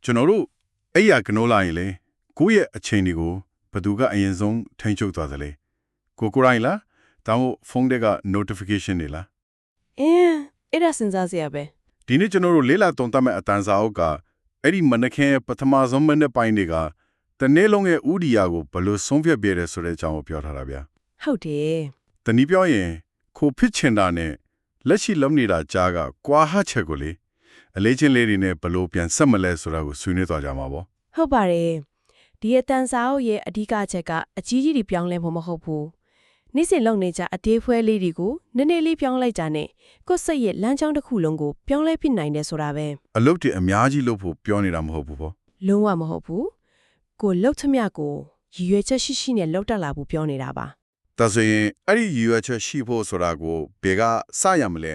ကျွန်တော်တို့အဲ့ရကနိုးလာရင်လေကိုယ့်ရဲ့အချိန်တွေကိုဘယ်သူကအရင်ဆုံးထိန်းချုပ်သွားသလဲကိုရိုင်းလားတောင်းဖုန်းတွေက notification တွေလားအဲ့ဒါစဉ်းစားစရာပဲဒီနေ့ကျွန်တော်တို့လေးလာတုံတတ်မဲ့အတန်းစာအုပ်ကအဲ့ဒီမနခင်ပထမဆုံးမိနစ်ပိုင်းတွေကတနေ့လုံးရဲ့ဥဒီယာကိုဘယ်လိုဆုံးဖြတ်ပြရဲဆိုတဲ့အကြောင်းကိုပြောထားတာဗျာဟုတ်တယ်တနည်းပြောရင်ကိုဖြစ်ချင်တာနဲ့လက်ရှိလုပ်နေတာကြားကကွာဟချက်ကိုလေအလေးချင်းလေးတွေနဲ့ဘယ်လိုပြန်ဆက်မလဲဆိုတာကိုဆွေးနွေးသွားကြမှာပေါ့ဟုတ်ပါတယ်ဒီအတန်းစာအုပ်ရဲ့အဓိကချက်ကအကြီးကြီးပြောင်းလဲဖို့မဟုတ်ဘူးနေ့စဉ်လုပ်နေကြအသေးဖွဲလေးတွေကိုနည်းနည်းလေးပြောင်းလိုက်ကြနဲ့ကိုယ်စိတ်ရဲ့လမ်းကြောင်းတစ်ခုလုံးကိုပြောင်းလဲဖြစ်နိုင်တယ်ဆိုတာပဲအလုပ်တွေအများကြီးလုပ်ဖို့ပြောနေတာမဟုတ်ဘူးပေါ့လုံးဝမဟုတ်ဘူးကိုလှုပ်သမျှကိုရည်ရွယ်ချက်ရှိရှိနဲ့လှုပ်တက်လာဖို့ပြောနေတာပါဒါဆိုရင်အဲ့ဒီရည်ရွယ်ချက်ရှိဖို့ဆိုတာကိုဘယ်ကစရမလဲ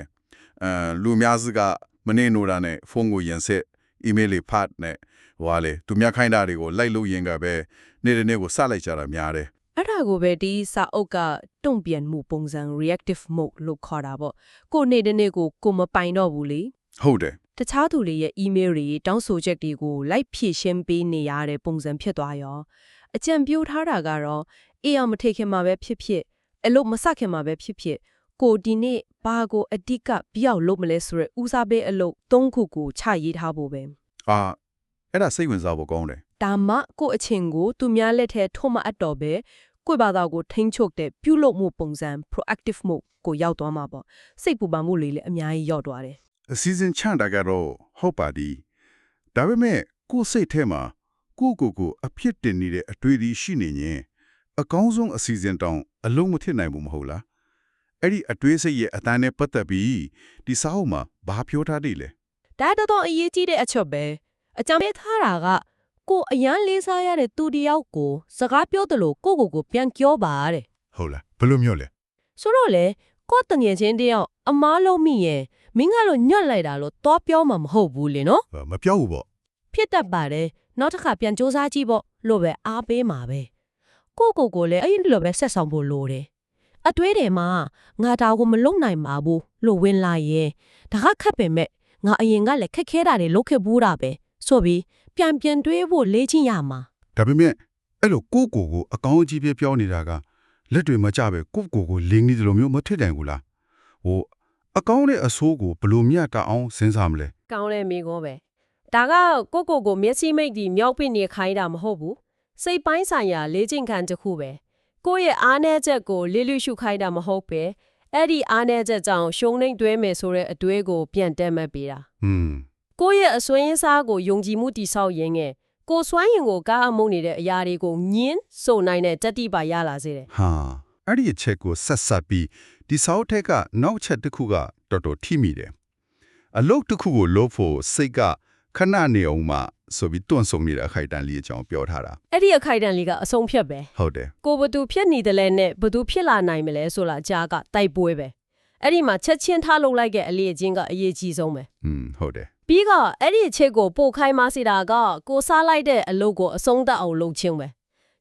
လူများစုကမနေနိုးတာနဲ့ဖုန်းကိုရင်ဆက်အီးမေးလ်တွေဖတ်နဲ့ဟိုလေသူများခိုင်းတာတွေကိုလိုက်လို့ရင်ကပဲနေ့ကိုစလိုက်ကြတာများတယ်အဲ့ဒါကိုပဲဒီစာအုပ်ကတုံ့ပြန်မှုပုံစံ reactive mode လို့ခေါ်တာပေါ့ကိုနေ့ကိုမပိုင်တော့ဘူးလေဟုတ်တယ်တခြားသူတွေရဲ့ email တွေတောင်းဆိုချက်တွေကိုလိုက်ဖြည့်ရှင်းပေးနေရတဲ့ပုံစံဖြစ်သွားရောအကြံပြုထားတာကတော့အေးအောင်မထိခင်မှာပဲဖြစ်အလို့မစခင်မှာပဲဖြစ်ကိုဒီနေ့ဘာကိုအတိကပြောက်လုပ်မလဲဆိုရယ်ဦးစားပေးအလုပ်၃ခုကိုချရေးထားဖို့ပဲအဲ့ဒါစိတ်ဝင်စားဖို့ကောင်းတယ်ဒါမှကိုအချင်းကိုသူများလက်ထဲထိုးမအပ်တော့ပဲကိုယ့်ဘာသာကိုထိန်းချုပ်တဲ့ပြုလုပ်မှုပုံစံ proactive mode ကိုရောက်သွားမှာပေါ့စိတ်ပူပန်မှုလေးလည်းအများကြီးရောက်သွားတယ်အစီအစဉ်ချန်တာကတော့ဟုတ်ပါသည်ဒါပေမဲ့ကိုယ်စိတ်ထဲမှာကိုအဖြစ်တင်နေတဲ့အတွေ့အထိရှိနေရင်အကောင်းဆုံးအစီအစဉ်တောင်အလုံးမထစ်နိုင်ဘူးမဟုတ်လားအဲ့ဒီအတွေးစိတ်ရဲ့အတန်းနဲ့ပတ်သက်ပြီးဒီစာအုပ်မှာဘာပြောထားသေးလဲဒါတော့အရေးကြီးတဲ့အချက်ပဲအကြံပေးထားတာကကိုအရန်လေးစားရတဲ့သူတယောက်ကိုစကားပြောတယ်လို့ကိုပြန်ပြောပါတဲ့ဟုတ်လားဘယ်လိုမျိုးလဲဆိုတော့လေကိုတငယ်ချင်းတယောက်အမားလုံးမိရင်မင်းကလို့ညွတ်လိုက်တာလို့တော့ပြောမှာမဟုတ်ဘူးလေနော်မပြောဘူးပေါ့ဖြစ်တတ်ပါတယ်နောက်တစ်ခါပြန်စူးစမ်းကြည့်ပေါ့လို့ပဲအားပေးမှာပဲကိုလည်းအဲ့လိုပဲဆက်ဆောင်ဖို့လိုတယ်အတွေးတွေမှာငါတောင်ကိုမလုံနိုင်ပါဘူးလို့ဝင်လာရင်ဒါကခက်ပေမဲ့ငါအရင်ကလည်းခက်ခဲတာတွေလုပ်ခဲ့ဘူးတာပဲဆိုပြီးပြန်တွေးဖို့လေ့ကျင့်ရမှာဒါပေမဲ့အဲ့လိုကိုအကောင်းအကြီးပြပြောနေတာကလက်တွေမကြပဲကိုလင်းနေတယ်လို့မျိုးမထစ်တိုင်ဘူးလားဟိုအကောင်းတဲ့အဆိုးကိုဘလို့မြတ်တအောင်စဉ်းစားမလဲကောင်းတဲ့မိကောပဲဒါကကိုမျက်စိမိတ်ဒီမြောက်ပင်နေခိုင်းတာမဟုတ်ဘူးစိတ်ပိုင်းဆိုင်ရာလေ့ကျင့်ခန်းတစ်ခုပဲကိုယ့်ရဲ့အားနည်းချက်ကိုလေ့ရှုခိုင်းတာမဟုတ်ပဲအဲ့ဒီအားနည်းချက်ကြောင့်ရှုံးနှိမ့်တွဲမယ်ဆိုတဲ့အတွေးကိုပြန်တက်မှတ်ပေးတာကိုယ့်ရဲ့အစွမ်းရင်းစားကိုယုံကြည်မှုတည်ဆောက်ရင်းနဲ့ကိုစွမ်းရင်ကိုကားအမုန်းနေတဲ့အရာတွေကိုညင်းစုံနိုင်တဲ့တတိပါရလာစေတယ်ဟာအဲ့ဒီအချက်ကိုဆက်ပြီးဒီစာအုပ်ထက်ကနောက်ချက်တစ်ခုကတော်တော်ထိမိတယ်အလုပ်တစ်ခုကိုလုပ်ဖို့စိတ်ကခဏနေအောင်မှဆိုပြီးတွန့်ဆုံနေတဲ့အခိုက်အတန့်လေးအကြောင်းပြောထားတာအဲ့ဒီအခိုက်အတန့်လေးကအဆုံးဖြတ်ပဲဟုတ်တယ်ကိုဘသူဖြစ်နေတယ်လဲနဲ့ဘသူဖြစ်လာနိုင်မလဲဆိုတာကြားကတိုက်ပွဲပဲအဲ့ဒီမှာချက်ချင်းထားလုပ်လိုက်တဲ့အလေးအချင်းကအရေးကြီးဆုံးပဲဟုတ်တယ်ပြီးကအဲ့ဒီအချက်ကိုပို့ခိုင်းမစီတာကကိုစားလိုက်တဲ့အလုပ်ကိုအဆုံးသတ်အောင်လုပ်ချင်းပဲ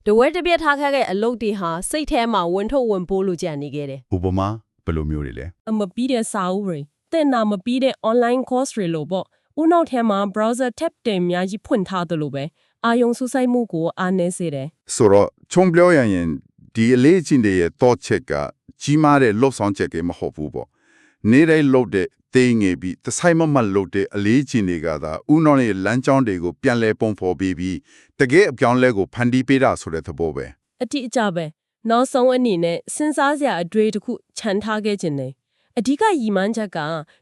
တဝဲတပြက်ထားခဲ့တဲ့အလုပ်တွေဟာစိတ်ထဲမှာဝင်ထုတ်ဝင်ပိုးလို့ကြံနေခဲ့တယ်ဥပမာဘယ်လိုမျိုးတွေလဲမပြီးတဲ့စာအုပ်တွေတင်နာမပြီးတဲ့ online course တွေလို့ပေါ့ဦးနောက်ထဲမှာ browser tab တွေအများကြီးဖွင့်ထားတယ်လို့ပဲအာယုံစူးစိုက်မှုကိုအားနည်းစေတယ်ဆိုတော့ချုံပြောရရင်ဒီအလေးချင်းတွေရဲ့ thought check ကကြီးမားတဲ့လှုပ်ဆောင်ချက်ကမဟုတ်ဘူးပေါ့နေ့တိုင်းလှုပ်တဲ့သိငယ်ပြီးတဆိုင်မလှုပ်တဲ့အလေးချင်းတွေကသာဦးနောက်ရဲ့လမ်းကြောင်းတွေကိုပြန်လဲပုံဖော်ပြီးတကယ်အပြောင်းလဲကိုဖန်တီးပေးတာဆိုတဲ့သဘောပဲအတိအကျပဲနောက်ဆုံးအနေနဲ့စဉ်းစားစရာအတွေ့တစ်ခုခြံထားခဲ့ခြင်းနဲ့အဓိကရည်မှန်းချက်က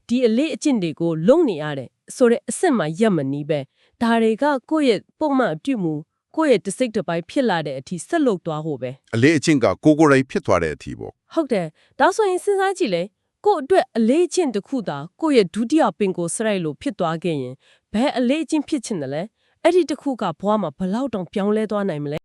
ဒီအလေးအကျင့်တွေကိုလုံနေရတယ်ဆိုတဲ့အစ်စ်မှရက်မနီးပဲဒါတွေကကိုယ့်ရဲ့ပုံမှန်ပြုမှုကိုယ့်ရဲ့တစိတ်တစ်ပိုင်းဖြစ်လာတဲ့အထိဆက်လုပ်သွားဖို့ပဲအလေးအကျင့်ကကိုယ်ရိုင်းဖြစ်သွားတဲ့အထိပေါ့ဟုတ်တယ်ဒါဆိုရင်စဉ်းစားကြည့်လေကို့အတွက်အလေးအကျင့်တစ်ခုသာကိုယ့်ရဲ့ဒုတိယပင်ကိုစရိုက်လို့ဖြစ်သွားခဲ့ရင်ဘယ်အလေးအကျင့်ဖြစ်ချင်တယ်လဲအဲ့ဒီတစ်ခုကဘဝမှာဘလောက်တောင်ပြောင်းလဲသွားနိုင်မလဲ